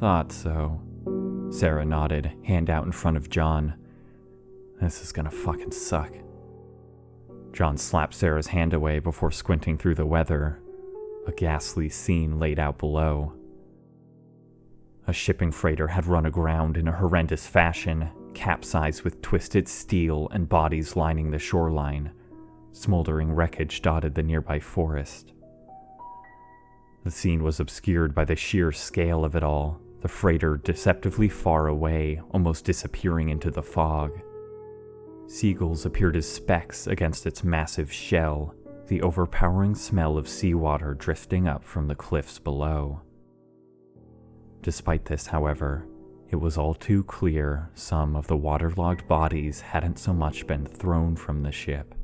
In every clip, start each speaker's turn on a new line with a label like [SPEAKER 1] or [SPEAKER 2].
[SPEAKER 1] Thought so. Sarah nodded, hand out in front of John. This is gonna fucking suck. John slapped Sarah's hand away before squinting through the weather. A ghastly scene laid out below. A shipping freighter had run aground in a horrendous fashion, capsized with twisted steel and bodies lining the shoreline. Smoldering wreckage dotted the nearby forest. The scene was obscured by the sheer scale of it all, the freighter deceptively far away, almost disappearing into the fog. Seagulls appeared as specks against its massive shell, the overpowering smell of seawater drifting up from the cliffs below. Despite this, however, it was all too clear some of the waterlogged bodies hadn't so much been thrown from the ship,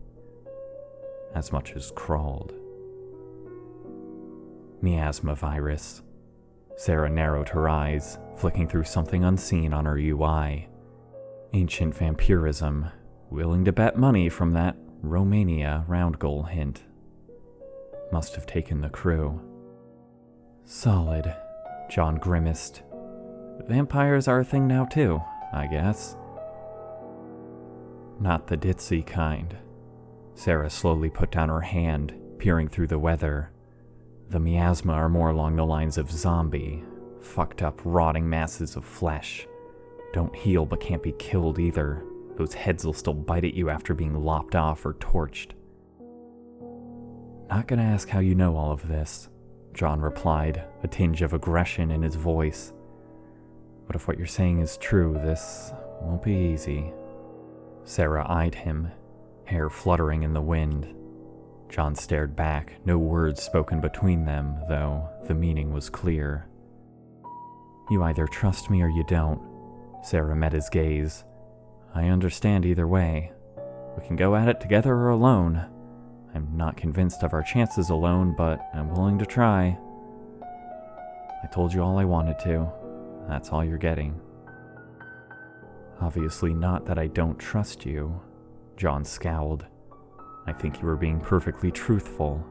[SPEAKER 1] as much as crawled. Miasma virus. Sarah narrowed her eyes, flicking through something unseen on her UI. Ancient vampirism, willing to bet money from that Romania round goal hint. Must have taken the crew. Solid, John grimaced. Vampires are a thing now too, I guess. Not the ditzy kind. Sarah slowly put down her hand, peering through the weather. The miasma are more along the lines of zombie, fucked up, rotting masses of flesh. Don't heal but can't be killed either. Those heads will still bite at you after being lopped off or torched. Not gonna ask how you know all of this, John replied, a tinge of aggression in his voice. But if what you're saying is true, this won't be easy. Sarah eyed him, hair fluttering in the wind. John stared back, no words spoken between them, though the meaning was clear. You either trust me or you don't. Sarah met his gaze. I understand either way. We can go at it together or alone. I'm not convinced of our chances alone, but I'm willing to try. I told you all I wanted to. That's all you're getting. Obviously not that I don't trust you, John scowled. I think you were being perfectly truthful,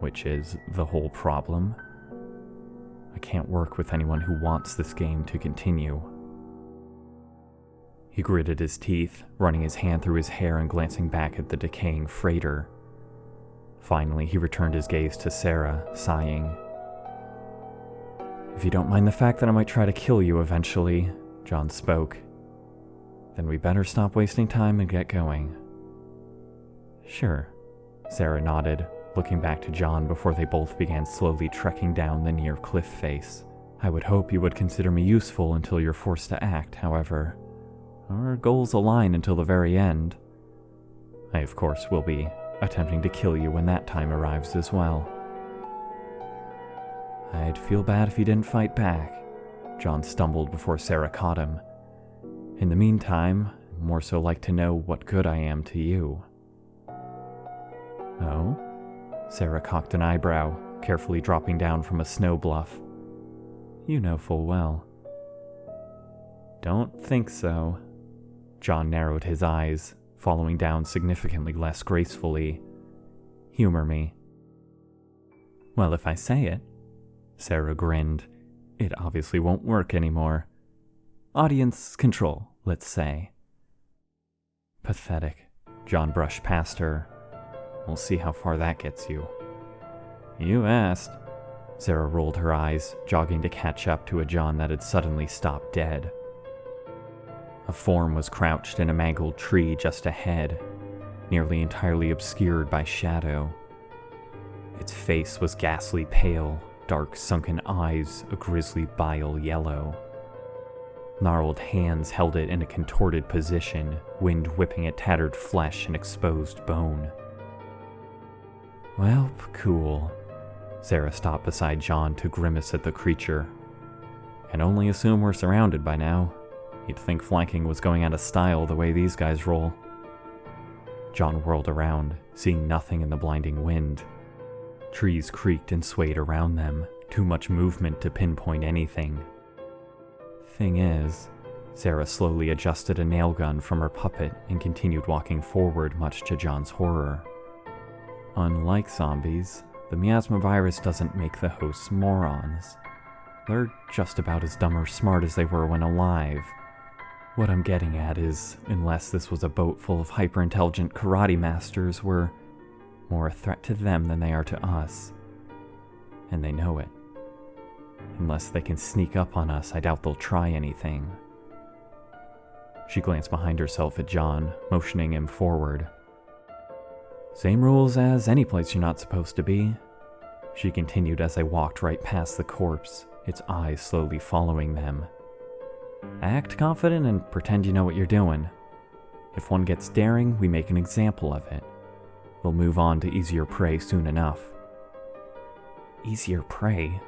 [SPEAKER 1] which is the whole problem. I can't work with anyone who wants this game to continue. He gritted his teeth, running his hand through his hair and glancing back at the decaying freighter. Finally, he returned his gaze to Sarah, sighing. If you don't mind the fact that I might try to kill you eventually, John spoke, then we better stop wasting time and get going. Sure, Sarah nodded, looking back to John before they both began slowly trekking down the near cliff face. I would hope you would consider me useful until you're forced to act, however. Our goals align until the very end. I, of course, will be attempting to kill you when that time arrives as well. I'd feel bad if you didn't fight back. John stumbled before Sarah caught him. In the meantime, I'd more so like to know what good I am to you. Oh? Sarah cocked an eyebrow, carefully dropping down from a snow bluff. You know full well. Don't think so. John narrowed his eyes, following down significantly less gracefully. Humor me. Well, if I say it, Sarah grinned, it obviously won't work anymore. Audience control, let's say. Pathetic. John brushed past her. We'll see how far that gets you. You asked. Sarah rolled her eyes, jogging to catch up to a John that had suddenly stopped dead. A form was crouched in a mangled tree just ahead, nearly entirely obscured by shadow. Its face was ghastly pale, dark sunken eyes a grisly bile yellow. Gnarled hands held it in a contorted position, wind whipping at tattered flesh and exposed bone. Well, cool. Sarah stopped beside John to grimace at the creature. Can only assume we're surrounded by now. You'd think flanking was going out of style the way these guys roll. John whirled around, seeing nothing in the blinding wind. Trees creaked and swayed around them, too much movement to pinpoint anything. Thing is, Sarah slowly adjusted a nail gun from her puppet and continued walking forward, much to John's horror. Unlike zombies, the miasma virus doesn't make the hosts morons. They're just about as dumb or smart as they were when alive. What I'm getting at is, unless this was a boat full of hyper-intelligent karate masters, we're more a threat to them than they are to us. And they know it. Unless they can sneak up on us, I doubt they'll try anything. She glanced behind herself at John, motioning him forward. Same rules as any place you're not supposed to be, she continued as I walked right past the corpse, its eyes slowly following them. Act confident and pretend you know what you're doing. If one gets daring, we make an example of it. We'll move on to easier prey soon enough. Easier prey?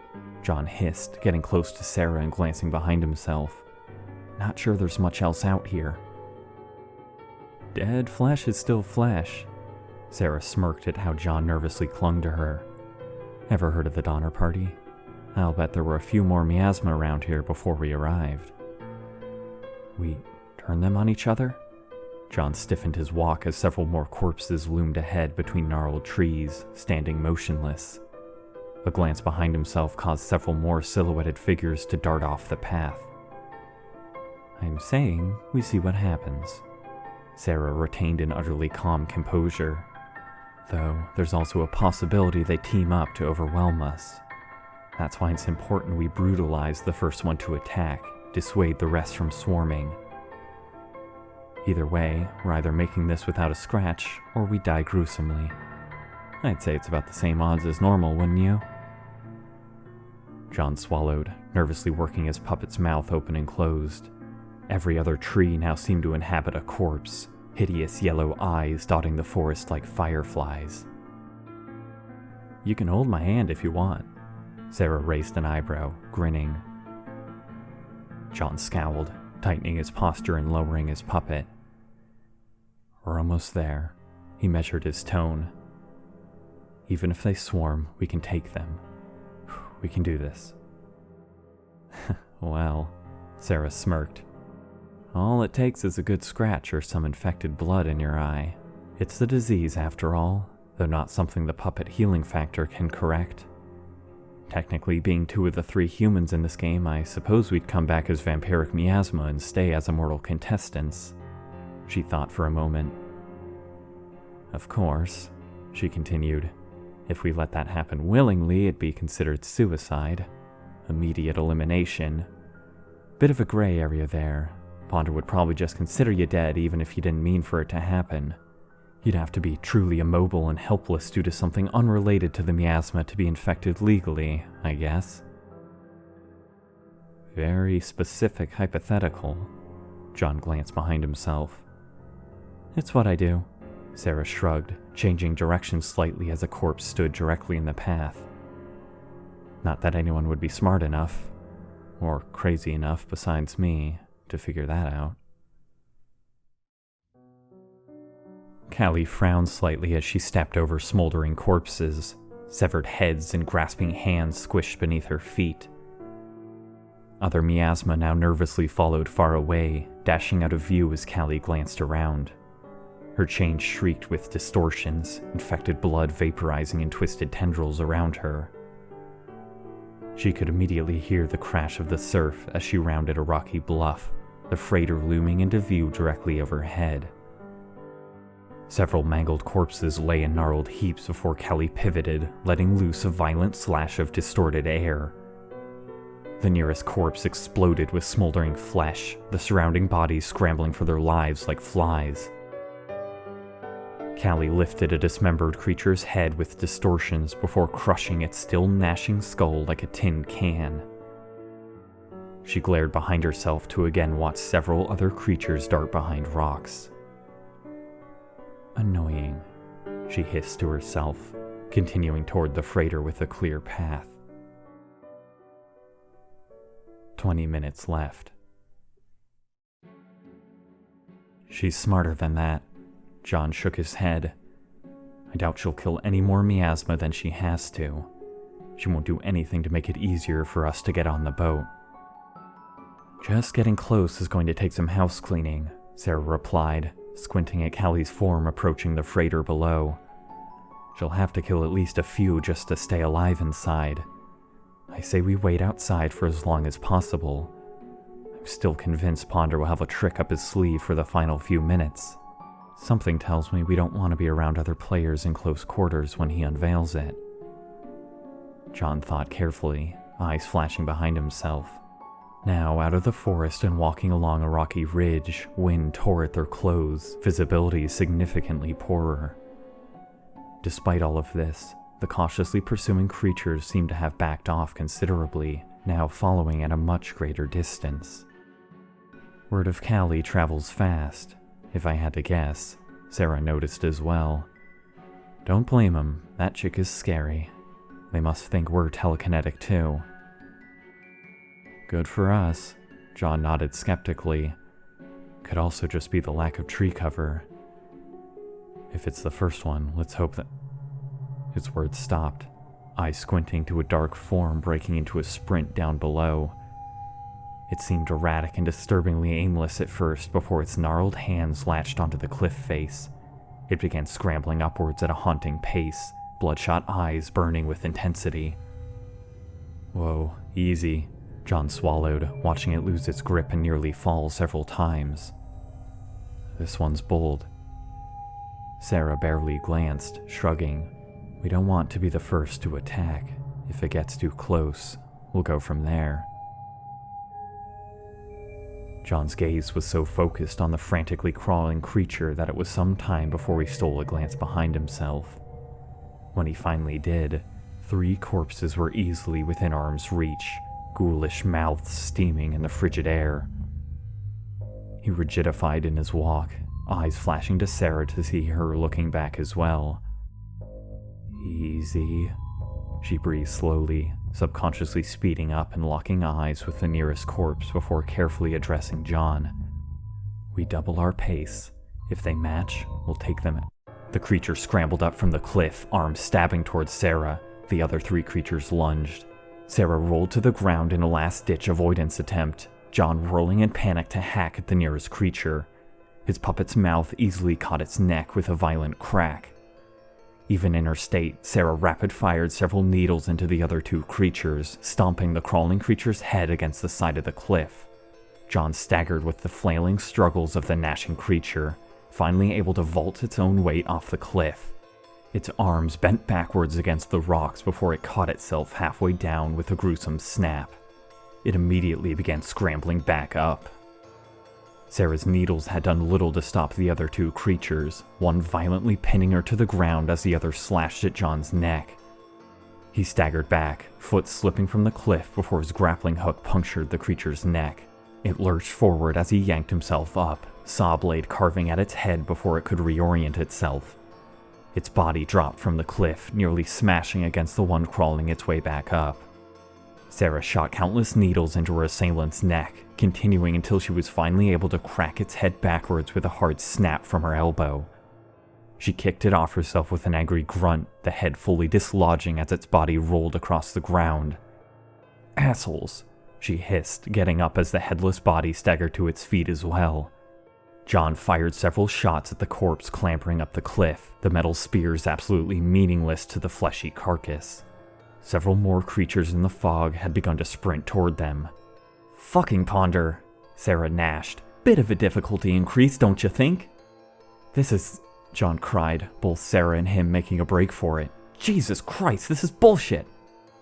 [SPEAKER 1] John hissed, getting close to Sarah and glancing behind himself. Not sure there's much else out here. Dead flesh is still flesh. Sarah smirked at how John nervously clung to her. Ever heard of the Donner Party? I'll bet there were a few more miasma around here before we arrived. We turned them on each other? John stiffened his walk as several more corpses loomed ahead between gnarled trees, standing motionless. A glance behind himself caused several more silhouetted figures to dart off the path. I'm saying we see what happens. Sarah retained an utterly calm composure. Though there's also a possibility they team up to overwhelm us. That's why it's important we brutalize the first one to attack, dissuade the rest from swarming. Either way, we're either making this without a scratch, or we die gruesomely. I'd say it's about the same odds as normal, wouldn't you? John swallowed, nervously working his puppet's mouth open and closed. Every other tree now seemed to inhabit a corpse, hideous yellow eyes dotting the forest like fireflies. You can hold my hand if you want. Sarah raised an eyebrow, grinning. John scowled, tightening his posture and lowering his puppet. We're almost there. He measured his tone. Even if they swarm, we can take them. We can do this. Well, Sarah smirked. All it takes is a good scratch or some infected blood in your eye. It's the disease, after all, though not something the puppet healing factor can correct. Technically, being two of the three humans in this game, I suppose we'd come back as vampiric miasma and stay as immortal contestants. She thought for a moment. Of course, she continued, if we let that happen willingly, it'd be considered suicide. Immediate elimination. Bit of a gray area there. Ponder would probably just consider you dead even if you didn't mean for it to happen. You'd have to be truly immobile and helpless due to something unrelated to the miasma to be infected legally, I guess. Very specific hypothetical. John glanced behind himself. It's what I do. Sarah shrugged, changing direction slightly as a corpse stood directly in the path. Not that anyone would be smart enough, or crazy enough besides me, to figure that out. Callie frowned slightly as she stepped over smoldering corpses, severed heads and grasping hands squished beneath her feet. Other miasma now nervously followed far away, dashing out of view as Callie glanced around. Her chain shrieked with distortions, infected blood vaporizing in twisted tendrils around her. She could immediately hear the crash of the surf as she rounded a rocky bluff, the freighter looming into view directly overhead. Several mangled corpses lay in gnarled heaps before Kelly pivoted, letting loose a violent slash of distorted air. The nearest corpse exploded with smoldering flesh, the surrounding bodies scrambling for their lives like flies. Callie lifted a dismembered creature's head with distortions before crushing its still gnashing skull like a tin can. She glared behind herself to again watch several other creatures dart behind rocks. Annoying, she hissed to herself, continuing toward the freighter with a clear path. 20 minutes left. She's smarter than that. John shook his head. I doubt she'll kill any more miasma than she has to. She won't do anything to make it easier for us to get on the boat. Just getting close is going to take some house cleaning, Sarah replied, squinting at Callie's form approaching the freighter below. She'll have to kill at least a few just to stay alive inside. I say we wait outside for as long as possible. I'm still convinced Ponder will have a trick up his sleeve for the final few minutes. Something tells me we don't want to be around other players in close quarters when he unveils it. John thought carefully, eyes flashing behind himself. Now, out of the forest and walking along a rocky ridge, wind tore at their clothes, visibility significantly poorer. Despite all of this, the cautiously pursuing creatures seemed to have backed off considerably, now following at a much greater distance. Word of Callie travels fast, if I had to guess. Sarah noticed as well. Don't blame him, that chick is scary. They must think we're telekinetic too. Good for us, John nodded skeptically. Could also just be the lack of tree cover. If it's the first one, let's hope that... His words stopped, eyes squinting to a dark form breaking into a sprint down below. It seemed erratic and disturbingly aimless at first before its gnarled hands latched onto the cliff face. It began scrambling upwards at a haunting pace, bloodshot eyes burning with intensity. Whoa, easy, John swallowed, watching it lose its grip and nearly fall several times. This one's bold. Sarah barely glanced, shrugging. We don't want to be the first to attack. If it gets too close, we'll go from there. John's gaze was so focused on the frantically crawling creature that it was some time before he stole a glance behind himself. When he finally did, 3 corpses were easily within arm's reach, ghoulish mouths steaming in the frigid air. He rigidified in his walk, eyes flashing to Sarah to see her looking back as well. Easy, she breathed slowly, subconsciously speeding up and locking eyes with the nearest corpse before carefully addressing John. We double our pace. If they match, we'll take them. The creature scrambled up from the cliff, arms stabbing towards Sarah. The other 3 creatures lunged. Sarah rolled to the ground in a last-ditch avoidance attempt, John whirling in panic to hack at the nearest creature. His puppet's mouth easily caught its neck with a violent crack. Even in her state, Sarah rapid-fired several needles into the other 2 creatures, stomping the crawling creature's head against the side of the cliff. John staggered with the flailing struggles of the gnashing creature, finally able to vault its own weight off the cliff. Its arms bent backwards against the rocks before it caught itself halfway down with a gruesome snap. It immediately began scrambling back up. Sarah's needles had done little to stop the other 2 creatures, one violently pinning her to the ground as the other slashed at John's neck. He staggered back, foot slipping from the cliff before his grappling hook punctured the creature's neck. It lurched forward as he yanked himself up, saw blade carving at its head before it could reorient itself. Its body dropped from the cliff, nearly smashing against the one crawling its way back up. Sarah shot countless needles into her assailant's neck, continuing until she was finally able to crack its head backwards with a hard snap from her elbow. She kicked it off herself with an angry grunt, the head fully dislodging as its body rolled across the ground. "Assholes," she hissed, getting up as the headless body staggered to its feet as well. John fired several shots at the corpse clambering up the cliff, the metal spears absolutely meaningless to the fleshy carcass. Several more creatures in the fog had begun to sprint toward them. "Fucking Ponder," Sarah gnashed. "Bit of a difficulty increase, don't you think?" "This is..." John cried, both Sarah and him making a break for it. "Jesus Christ, this is bullshit!"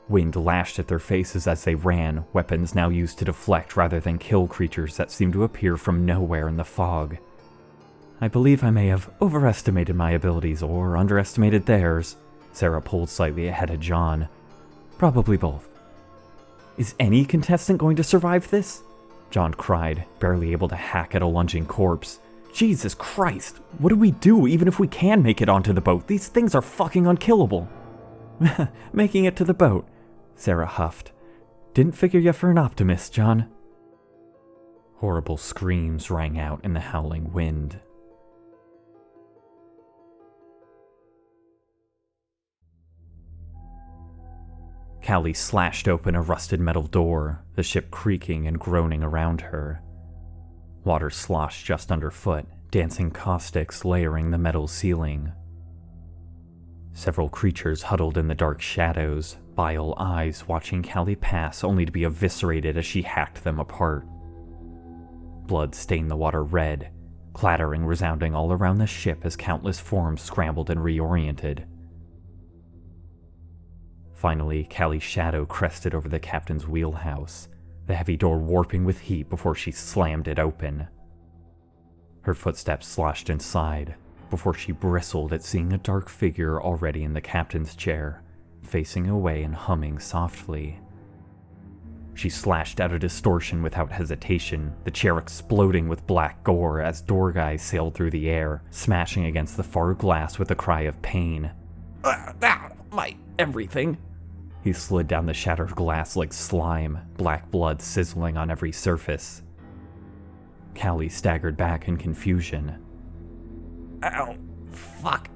[SPEAKER 1] Wind lashed at their faces as they ran, weapons now used to deflect rather than kill creatures that seemed to appear from nowhere in the fog. "I believe I may have overestimated my abilities or underestimated theirs." Sarah pulled slightly ahead of John. "Probably both." "Is any contestant going to survive this?" John cried, barely able to hack at a lunging corpse. "Jesus Christ, what do we do even if we can make it onto the boat? These things are fucking unkillable." "Making it to the boat," Sarah huffed. "Didn't figure you for an optimist, John." Horrible screams rang out in the howling wind. Callie slashed open a rusted metal door, the ship creaking and groaning around her. Water sloshed just underfoot, dancing caustics layering the metal ceiling. Several creatures huddled in the dark shadows, bile eyes watching Callie pass only to be eviscerated as she hacked them apart. Blood stained the water red, clattering resounding all around the ship as countless forms scrambled and reoriented. Finally, Callie's shadow crested over the captain's wheelhouse, the heavy door warping with heat before she slammed it open. Her footsteps sloshed inside, before she bristled at seeing a dark figure already in the captain's chair, facing away and humming softly. She slashed out of distortion without hesitation, the chair exploding with black gore as door guys sailed through the air, smashing against the far glass with a cry of pain. My everything. He slid down the shattered glass like slime, black blood sizzling on every surface. Callie staggered back in confusion. Ow, fuck.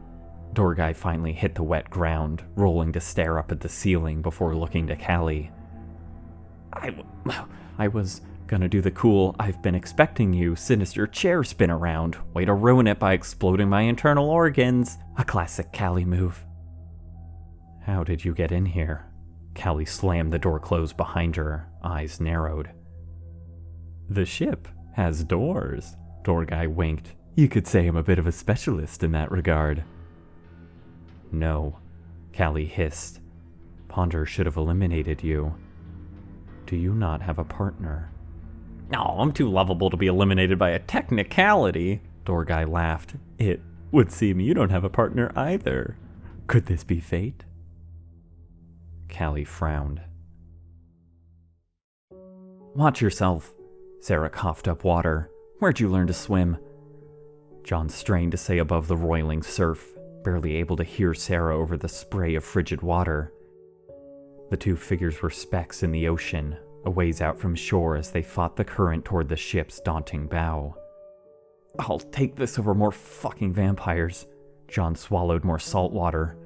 [SPEAKER 1] Door guy finally hit the wet ground, rolling to stare up at the ceiling before looking to Callie. I was gonna do the cool "I've been expecting you" sinister chair spin around. Way to ruin it by exploding my internal organs. A classic Callie move. How did you get in here? Callie slammed the door closed behind her, eyes narrowed. The ship has doors. Door guy winked. You could say I'm a bit of a specialist in that regard. No, Callie hissed. Ponder should have eliminated you. Do you not have a partner? No, I'm too lovable to be eliminated by a technicality. Door guy laughed. It would seem you don't have a partner either. Could this be fate? Callie frowned. Watch yourself. Sarah coughed up water. Where'd you learn to swim? John strained to stay above the roiling surf, barely able to hear Sarah over the spray of frigid water. The two figures were specks in the ocean, a ways out from shore as they fought the current toward the ship's daunting bow. I'll take this over more fucking vampires. John swallowed more salt water.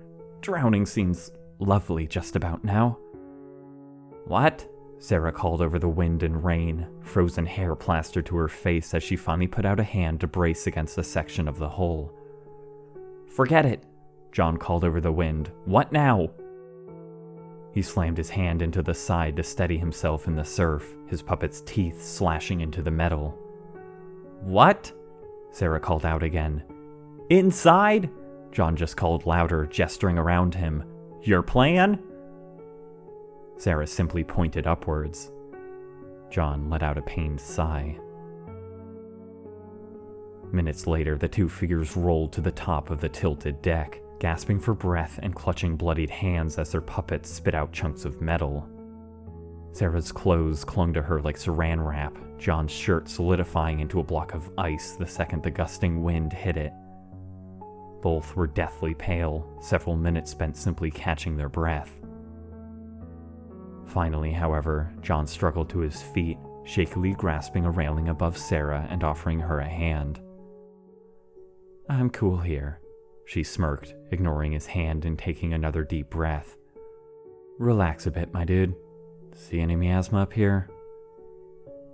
[SPEAKER 1] Drowning seems lovely just about now. What? Sarah called over the wind and rain, frozen hair plastered to her face as she finally put out a hand to brace against a section of the hull. Forget it, John called over the wind. What now? He slammed his hand into the side to steady himself in the surf, his puppet's teeth slashing into the metal. What? Sarah called out again. Inside? John just called louder, gesturing around him. Your plan? Sarah simply pointed upwards. John let out a pained sigh. Minutes later, the two figures rolled to the top of the tilted deck, gasping for breath and clutching bloodied hands as their puppets spit out chunks of metal. Sarah's clothes clung to her like saran wrap, John's shirt solidifying into a block of ice the second the gusting wind hit it. Both were deathly pale, several minutes spent simply catching their breath. Finally, however, John struggled to his feet, shakily grasping a railing above Sarah and offering her a hand. I'm cool here, she smirked, ignoring his hand and taking another deep breath. Relax a bit, my dude. See any miasma up here?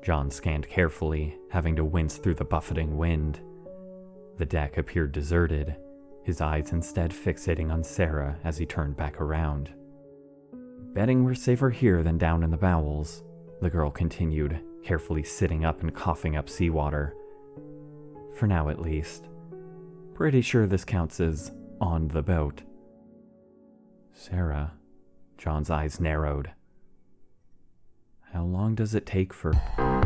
[SPEAKER 1] John scanned carefully, having to wince through the buffeting wind. The deck appeared deserted, his eyes instead fixating on Sarah as he turned back around. Betting we're safer here than down in the bowels, the girl continued, carefully sitting up and coughing up seawater. For now, at least. Pretty sure this counts as on the boat. Sarah, John's eyes narrowed. How long does it take for...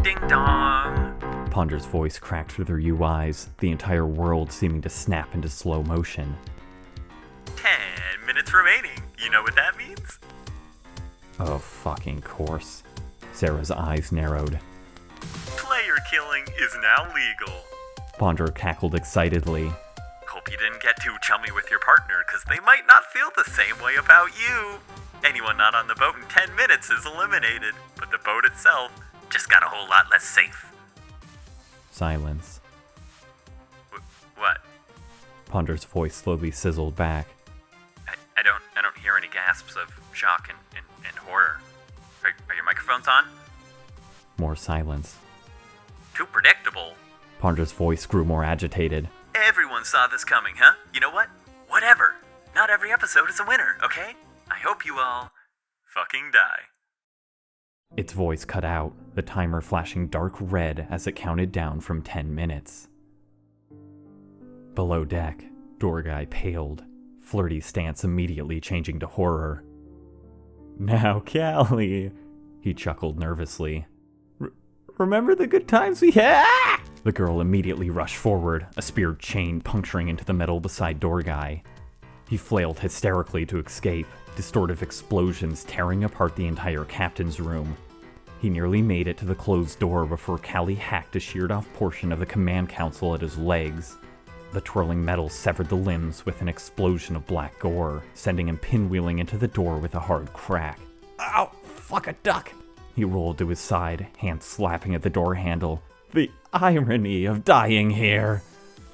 [SPEAKER 1] Ding dong! Ponder's voice cracked through their UIs, the entire world seeming to snap into slow motion.
[SPEAKER 2] 10 minutes remaining. You know what that means?
[SPEAKER 1] Oh, fucking course. Sarah's eyes narrowed.
[SPEAKER 2] Player killing is now legal.
[SPEAKER 1] Ponder cackled excitedly.
[SPEAKER 2] Hope you didn't get too chummy with your partner, because they might not feel the same way about you. Anyone not on the boat in 10 minutes is eliminated, but the boat itself just got a whole lot less safe.
[SPEAKER 1] Silence.
[SPEAKER 2] What?
[SPEAKER 1] Ponder's voice slowly sizzled back.
[SPEAKER 2] I don't hear any gasps of shock and horror. Are your microphones on?
[SPEAKER 1] More silence.
[SPEAKER 2] Too predictable.
[SPEAKER 1] Ponder's voice grew more agitated.
[SPEAKER 2] Everyone saw this coming, huh? You know what? Whatever. Not every episode is a winner, okay? I hope you all fucking die.
[SPEAKER 1] Its voice cut out, the timer flashing dark red as it counted down from 10 minutes. Below deck, door guy paled, flirty stance immediately changing to horror. "Now, Callie," he chuckled nervously. "Remember the good times we had?" The girl immediately rushed forward, a speared chain puncturing into the metal beside door guy. He flailed hysterically to escape, distortive explosions tearing apart the entire captain's room. He nearly made it to the closed door before Callie hacked a sheared-off portion of the command console at his legs. The twirling metal severed the limbs with an explosion of black gore, sending him pinwheeling into the door with a hard crack. "Ow, fuck a duck!" He rolled to his side, hands slapping at the door handle. "The irony of dying here!"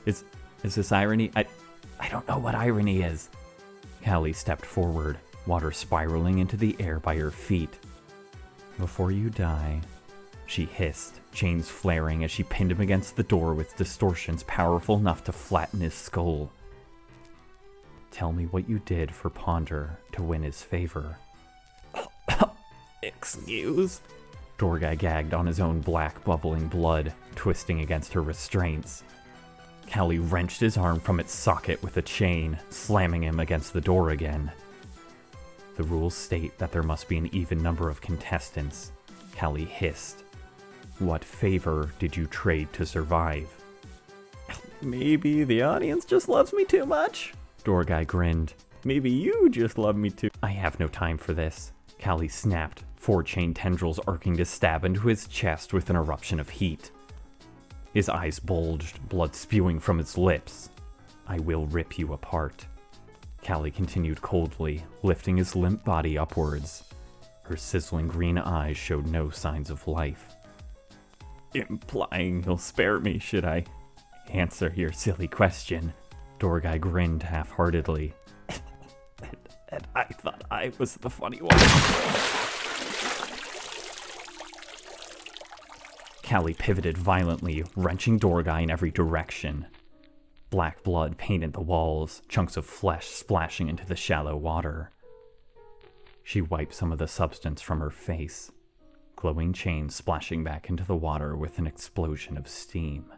[SPEAKER 1] Is this irony? I don't know what irony is. Callie stepped forward, water spiraling into the air by her feet. "Before you die," she hissed, chains flaring as she pinned him against the door with distortions powerful enough to flatten his skull. "Tell me what you did for Ponder to win his favor." "Excuse?" Dorguy gagged on his own black, bubbling blood, twisting against her restraints. Callie wrenched his arm from its socket with a chain, slamming him against the door again. "The rules state that there must be an even number of contestants," Callie hissed. "What favor did you trade to survive?" "Maybe the audience just loves me too much," Dorguy grinned. "Maybe you just love me too." "I have no time for this," Callie snapped, 4 chain tendrils arcing to stab into his chest with an eruption of heat. His eyes bulged, blood spewing from his lips. "I will rip you apart." Callie continued coldly, lifting his limp body upwards. Her sizzling green eyes showed no signs of life. "Implying you'll spare me, should I answer your silly question?" Dorguy grinned half-heartedly. and I thought I was the funny one. Callie pivoted violently, wrenching Dorguy in every direction. Black blood painted the walls, chunks of flesh splashing into the shallow water. She wiped some of the substance from her face, glowing chains splashing back into the water with an explosion of steam.